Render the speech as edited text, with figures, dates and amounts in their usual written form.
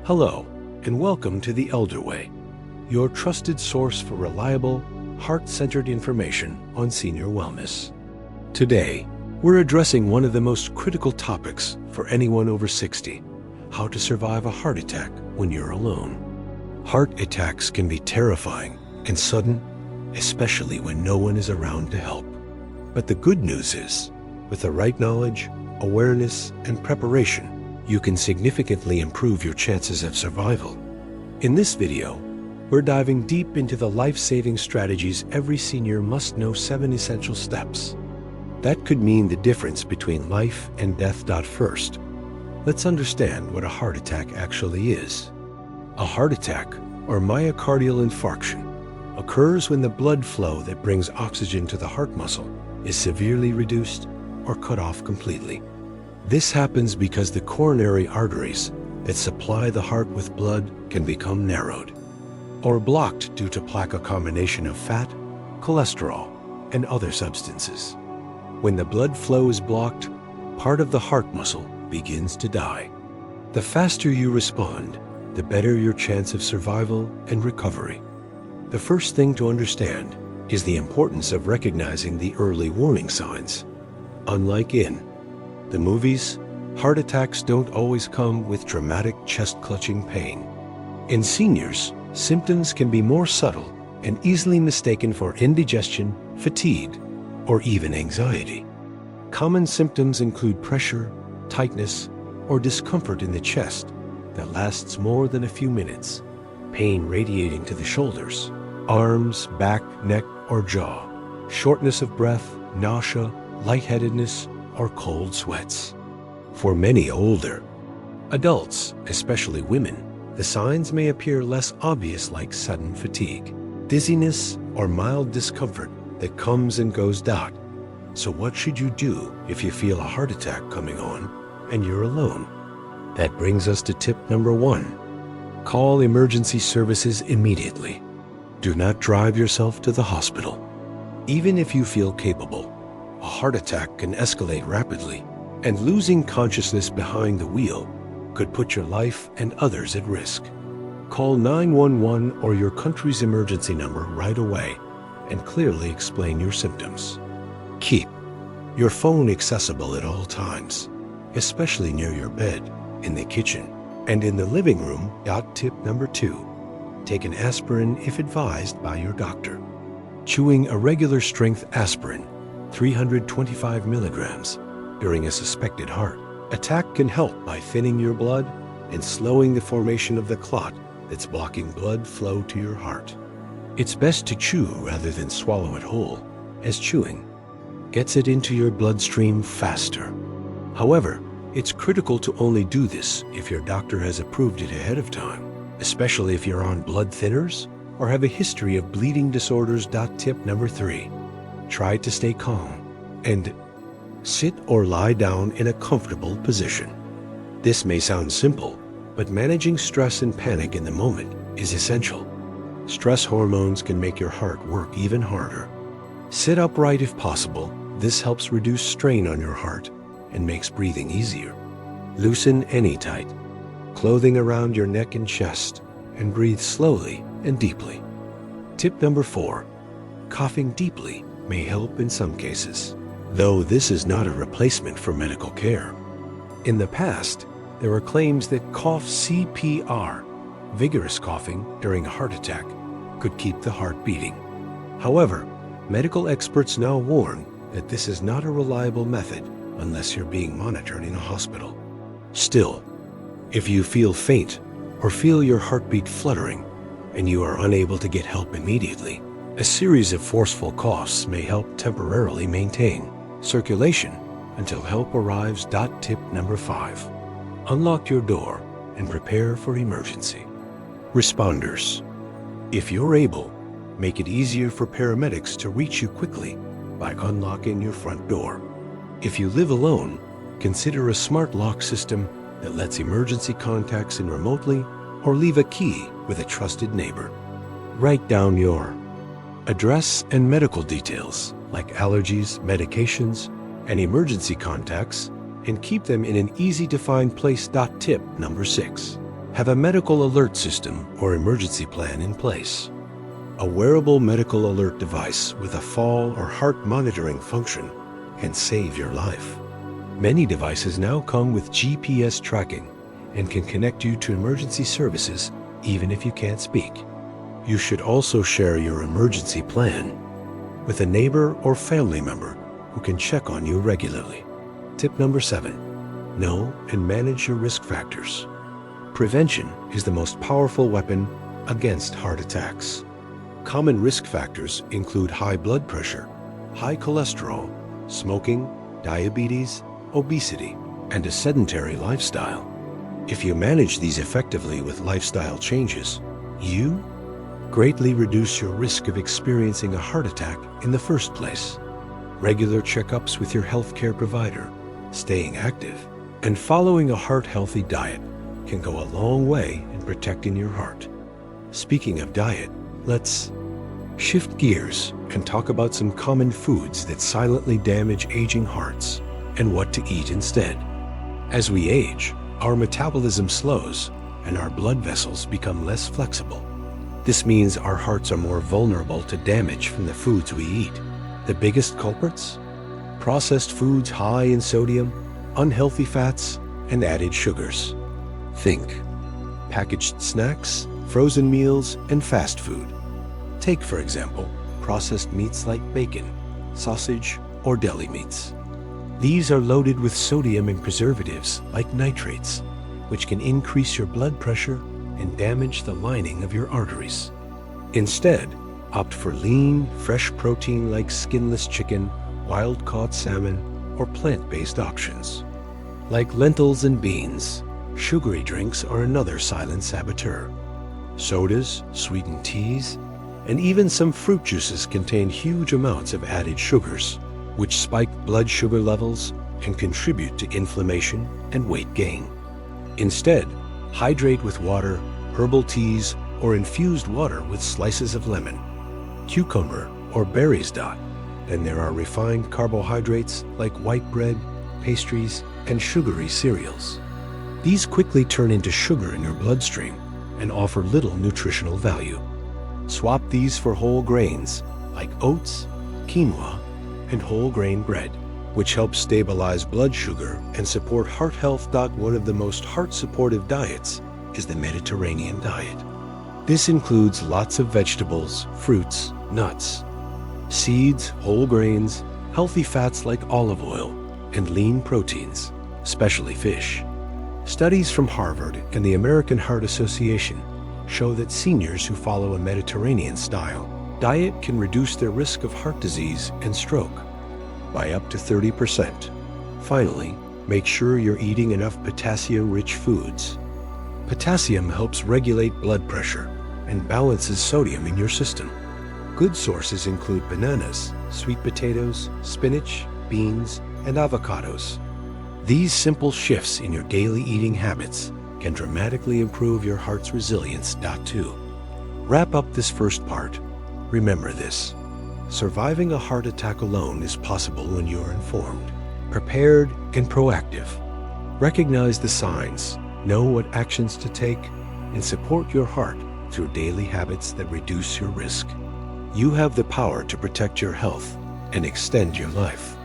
Hello, and welcome to The Elder Way, your trusted source for reliable, heart-centered information on senior wellness. Today, we're addressing one of the most critical topics for anyone over 60, how to survive a heart attack when you're alone. Heart attacks can be terrifying and sudden, especially when no one is around to help. But the good news is, with the right knowledge, awareness, and preparation, you can significantly improve your chances of survival. In this video, we're diving deep into the life-saving strategies every senior must know. 7 essential steps. That could mean the difference between life and death. First, let's understand what a heart attack actually is. A heart attack, or myocardial infarction, occurs when the blood flow that brings oxygen to the heart muscle is severely reduced or cut off completely. This happens because the coronary arteries that supply the heart with blood can become narrowed or blocked due to plaque, a combination of fat, cholesterol, and other substances. When the blood flow is blocked, part of the heart muscle begins to die. The faster you respond, the better your chance of survival and recovery. The first thing to understand is the importance of recognizing the early warning signs. Unlike in the movies, heart attacks don't always come with dramatic chest-clutching pain. In seniors, symptoms can be more subtle and easily mistaken for indigestion, fatigue, or even anxiety. Common symptoms include pressure, tightness, or discomfort in the chest that lasts more than a few minutes, pain radiating to the shoulders, arms, back, neck, or jaw, shortness of breath, nausea, lightheadedness, or cold sweats. For many older adults, especially women, the signs may appear less obvious, like sudden fatigue, dizziness, or mild discomfort that comes and goes. So what should you do if you feel a heart attack coming on and you're alone? That brings us to tip number 1. Call emergency services immediately. Do not drive yourself to the hospital. Even if you feel capable, a heart attack can escalate rapidly, and losing consciousness behind the wheel could put your life and others at risk. Call 911 or your country's emergency number right away and clearly explain your symptoms. Keep your phone accessible at all times, especially near your bed, in the kitchen, and in the living room. Tip number 2. Take an aspirin if advised by your doctor. Chewing a regular strength aspirin, 325 milligrams, during a suspected heart attack can help by thinning your blood and slowing the formation of the clot that's blocking blood flow to your heart. It's best to chew rather than swallow it whole, as chewing gets it into your bloodstream faster. However, it's critical to only do this if your doctor has approved it ahead of time, especially if you're on blood thinners or have a history of bleeding disorders. Tip number 3. Try to stay calm and sit or lie down in a comfortable position. This may sound simple, but managing stress and panic in the moment is essential. Stress hormones can make your heart work even harder. Sit upright if possible. This helps reduce strain on your heart and makes breathing easier. Loosen any tight clothing around your neck and chest and breathe slowly and deeply. Tip number 4. Coughing deeply may help in some cases, though this is not a replacement for medical care. In the past, there were claims that cough CPR, vigorous coughing during a heart attack, could keep the heart beating. However, medical experts now warn that this is not a reliable method unless you're being monitored in a hospital. Still, if you feel faint or feel your heartbeat fluttering and you are unable to get help immediately, a series of forceful coughs may help temporarily maintain circulation until help arrives. Tip number 5. Unlock your door and prepare for emergency responders. If you're able, make it easier for paramedics to reach you quickly by unlocking your front door. If you live alone, consider a smart lock system that lets emergency contacts in remotely or leave a key with a trusted neighbor. Write down your address and medical details like allergies, medications, and emergency contacts, and keep them in an easy-to-find place. Tip number 6. Have a medical alert system or emergency plan in place. A wearable medical alert device with a fall or heart monitoring function can save your life. Many devices now come with GPS tracking and can connect you to emergency services even if you can't speak. You should also share your emergency plan with a neighbor or family member who can check on you regularly. Tip number 7. Know and manage your risk factors. Prevention is the most powerful weapon against heart attacks. Common risk factors include high blood pressure, high cholesterol, smoking, diabetes, obesity, and a sedentary lifestyle. If you manage these effectively with lifestyle changes, you greatly reduce your risk of experiencing a heart attack in the first place. Regular checkups with your healthcare provider, staying active, and following a heart-healthy diet can go a long way in protecting your heart. Speaking of diet, let's shift gears and talk about some common foods that silently damage aging hearts and what to eat instead. As we age, our metabolism slows and our blood vessels become less flexible. This means our hearts are more vulnerable to damage from the foods we eat. The biggest culprits? Processed foods high in sodium, unhealthy fats, and added sugars. Think packaged snacks, frozen meals, and fast food. Take, for example, processed meats like bacon, sausage, or deli meats. These are loaded with sodium and preservatives like nitrates, which can increase your blood pressure and damage the lining of your arteries. Instead, opt for lean, fresh protein like skinless chicken, wild-caught salmon, or plant-based options. Like lentils and beans, sugary drinks are another silent saboteur. Sodas, sweetened teas, and even some fruit juices contain huge amounts of added sugars, which spike blood sugar levels and contribute to inflammation and weight gain. Instead, hydrate with water, herbal teas, or infused water with slices of lemon, cucumber, or berries. Then there are refined carbohydrates like white bread, pastries, and sugary cereals. These quickly turn into sugar in your bloodstream and offer little nutritional value. Swap these for whole grains like oats, quinoa, and whole grain bread, which helps stabilize blood sugar and support heart health. One of the most heart-supportive diets is the Mediterranean diet. This includes lots of vegetables, fruits, nuts, seeds, whole grains, healthy fats like olive oil, and lean proteins, especially fish. Studies from Harvard and the American Heart Association show that seniors who follow a Mediterranean-style diet can reduce their risk of heart disease and stroke by up to 30%. Finally, make sure you're eating enough potassium-rich foods. Potassium helps regulate blood pressure and balances sodium in your system. Good sources include bananas, sweet potatoes, spinach, beans, and avocados. These simple shifts in your daily eating habits can dramatically improve your heart's resilience. To wrap up this first part, remember this: surviving a heart attack alone is possible when you are informed, prepared, and proactive. Recognize the signs, know what actions to take, and support your heart through daily habits that reduce your risk. You have the power to protect your health and extend your life.